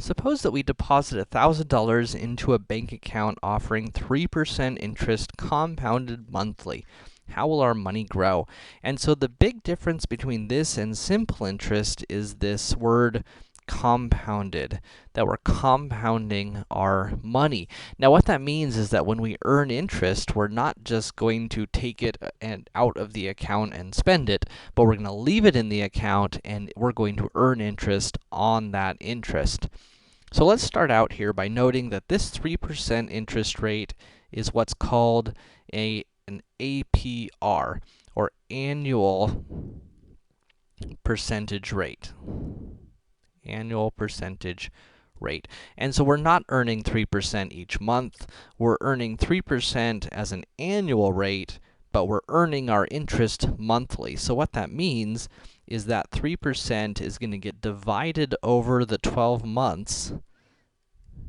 Suppose that we deposit $1,000 into a bank account offering 3% interest compounded monthly. How will our money grow? And so the big difference between this and simple interest is this word compounded, that we're compounding our money. Now, what that means is that when we earn interest, we're not just going to take it and out of the account and spend it, but we're going to leave it in the account and we're going to earn interest on that interest. So let's start out here by noting that this 3% interest rate is what's called an APR, or annual percentage rate. Annual percentage rate. And so we're not earning 3% each month. We're earning 3% as an annual rate, but we're earning our interest monthly. So what that means is that 3% is going to get divided over the 12 months,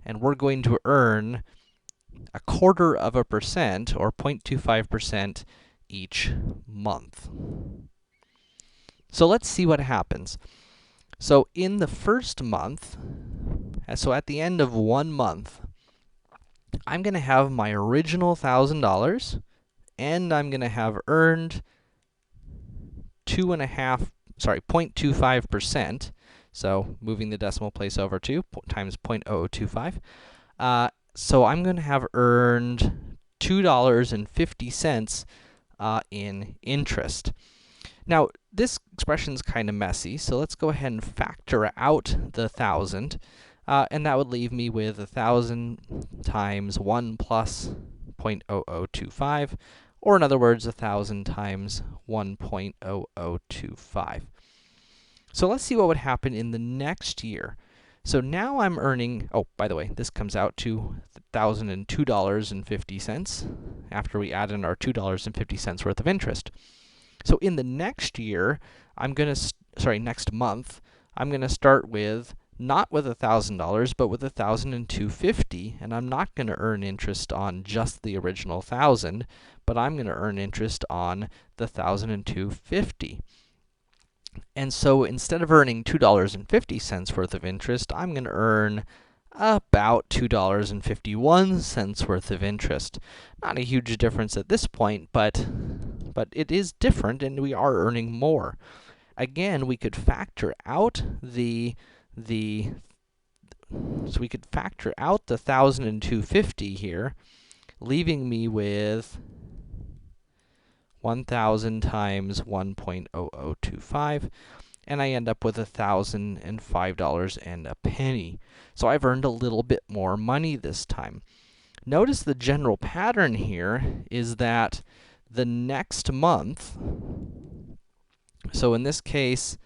and we're going to earn 0.25%, or 0.25% each month. So let's see what happens. So in the first month, so at the end of 1 month, I'm going to have my original $1,000, and I'm going to have earned 0.25%. So moving the decimal place over 2 times 0.0025. So I'm going to have earned $2.50 in interest. Now, this expression's kind of messy, so let's go ahead and factor out the 1,000, and that would leave me with 1,000 times 1 plus 0.0025, or in other words, 1,000 times 1.0025. So let's see what would happen in the next year. So now I'm earning, oh, by the way, this comes out to $1,002.50 after we add in our $2.50 worth of interest. So in the next year, next month, I'm going to start with, not with $1,000, but with $1,002.50, and I'm not going to earn interest on just the original 1,000, but I'm going to earn interest on the $1,002.50. And so instead of earning $2.50 worth of interest, I'm going to earn about $2.51 worth of interest. Not a huge difference at this point, but it is different, and we are earning more. Again, we could factor out the $1,002.50 here, leaving me with 1,000 times 1.0025, and I end up with $1,005.01. So I've earned a little bit more money this time. Notice the general pattern here is that the next month, so in this case,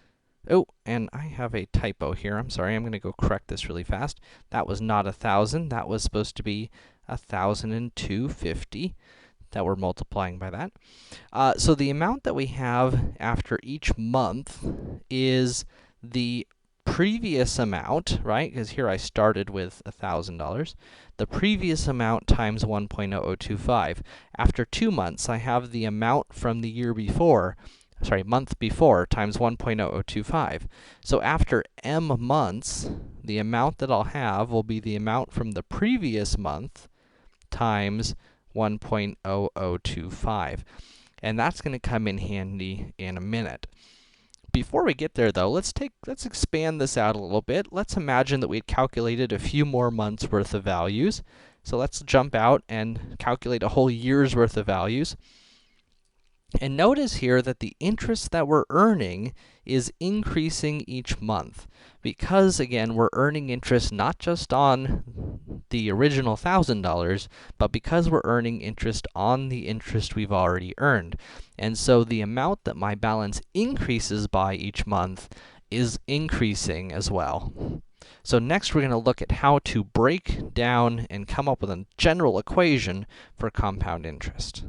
oh, and I have a typo here. I'm sorry, I'm going to go correct this really fast. That was not 1,000. That was supposed to be 1,002.50 that we're multiplying by that. So the amount that we have after each month is the previous amount, right? Because here I started with $1,000. The previous amount times 1.0025. After 2 months, I have the amount from the year before, month before, times 1.0025. So after m months, the amount that I'll have will be the amount from the previous month times 1.0025. And that's going to come in handy in a minute. Before we get there, though, let's expand this out a little bit. Let's imagine that we had calculated a few more months' worth of values. So let's jump out and calculate a whole year's worth of values. And notice here that the interest that we're earning is increasing each month, because, again, we're earning interest not just on the original $1,000, but because we're earning interest on the interest we've already earned. And so the amount that my balance increases by each month is increasing as well. So next, we're going to look at how to break down and come up with a general equation for compound interest.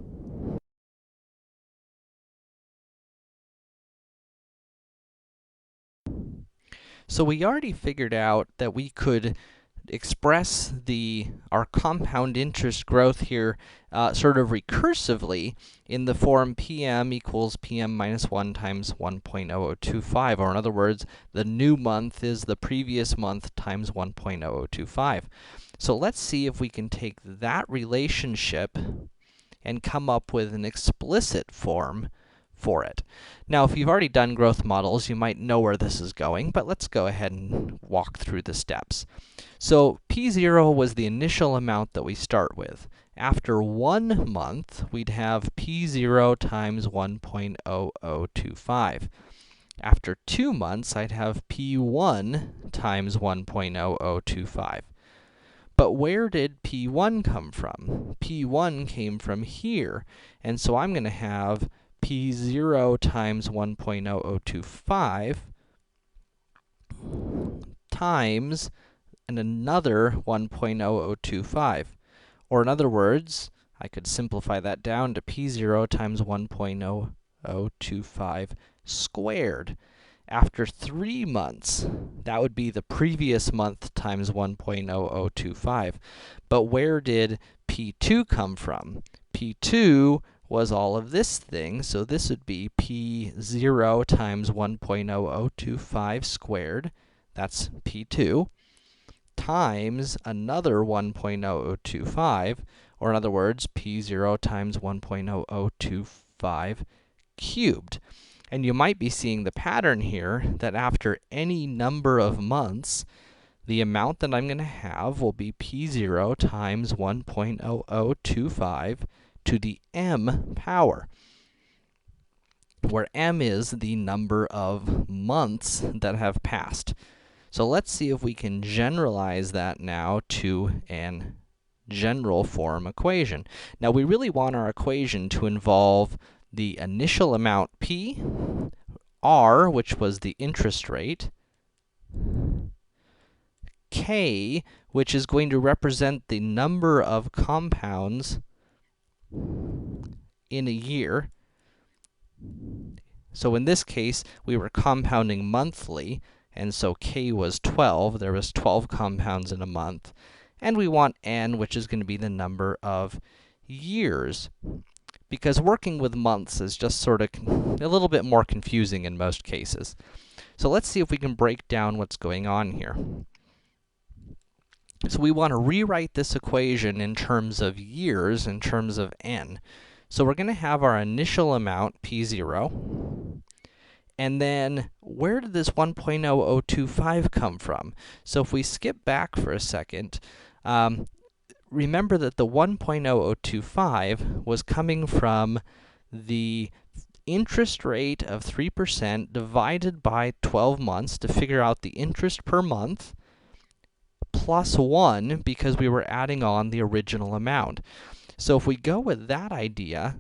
So we already figured out that we could express our compound interest growth here sort of recursively in the form PM equals PM minus 1 times 1.0025, or in other words, the new month is the previous month times 1.0025. So let's see if we can take that relationship and come up with an explicit form for it. Now, if you've already done growth models, you might know where this is going, but let's go ahead and walk through the steps. So, P0 was the initial amount that we start with. After 1 month, we'd have P0 times 1.0025. After 2 months, I'd have P1 times 1.0025. But where did P1 come from? P1 came from here, and so I'm going to have P0 times 1.0025 times another 1.0025. Or in other words, I could simplify that down to P0 times 1.0025 squared. After 3 months, that would be the previous month times 1.0025. But where did P2 come from? P2 was all of this thing, so this would be P0 times 1.0025 squared, that's P2, times another 1.0025, or in other words, P0 times 1.0025 cubed. And you might be seeing the pattern here, that after any number of months, the amount that I'm going to have will be P0 times 1.0025 to the m power, where m is the number of months that have passed. So let's see if we can generalize that now to an general form equation. Now, we really want our equation to involve the initial amount P, R, which was the interest rate, K, which is going to represent the number of compounds in a year. So in this case, we were compounding monthly, and so K was 12. There was 12 compounds in a month. And we want N, which is going to be the number of years, because working with months is just sort of a little bit more confusing in most cases. So let's see if we can break down what's going on here. So we want to rewrite this equation in terms of years, in terms of n. So we're going to have our initial amount, P0, and then where did this 1.0025 come from? So if we skip back for a second, remember that the 1.0025 was coming from the interest rate of 3% divided by 12 months to figure out the interest per month, plus 1, because we were adding on the original amount. So if we go with that idea,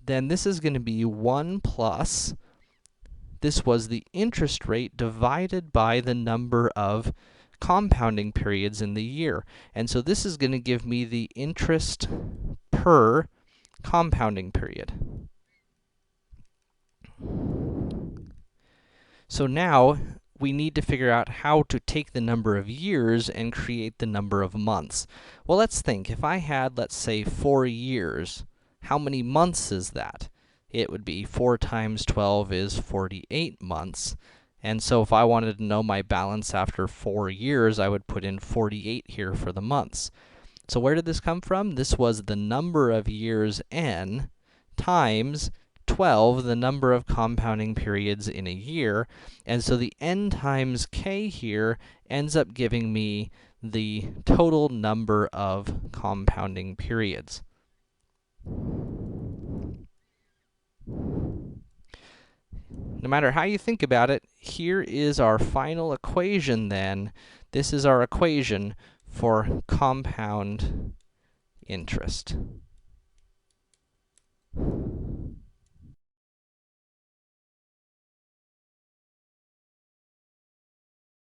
then this is going to be 1 plus, this was the interest rate divided by the number of compounding periods in the year. And so this is going to give me the interest per compounding period. So now, we need to figure out how to take the number of years and create the number of months. Well, let's think. If I had, let's say, 4 years, how many months is that? It would be 4 times 12 is 48 months. And so if I wanted to know my balance after 4 years, I would put in 48 here for the months. So where did this come from? This was the number of years, n, times 12, the number of compounding periods in a year. And so the n times k here ends up giving me the total number of compounding periods. No matter how you think about it, here is our final equation then. This is our equation for compound interest.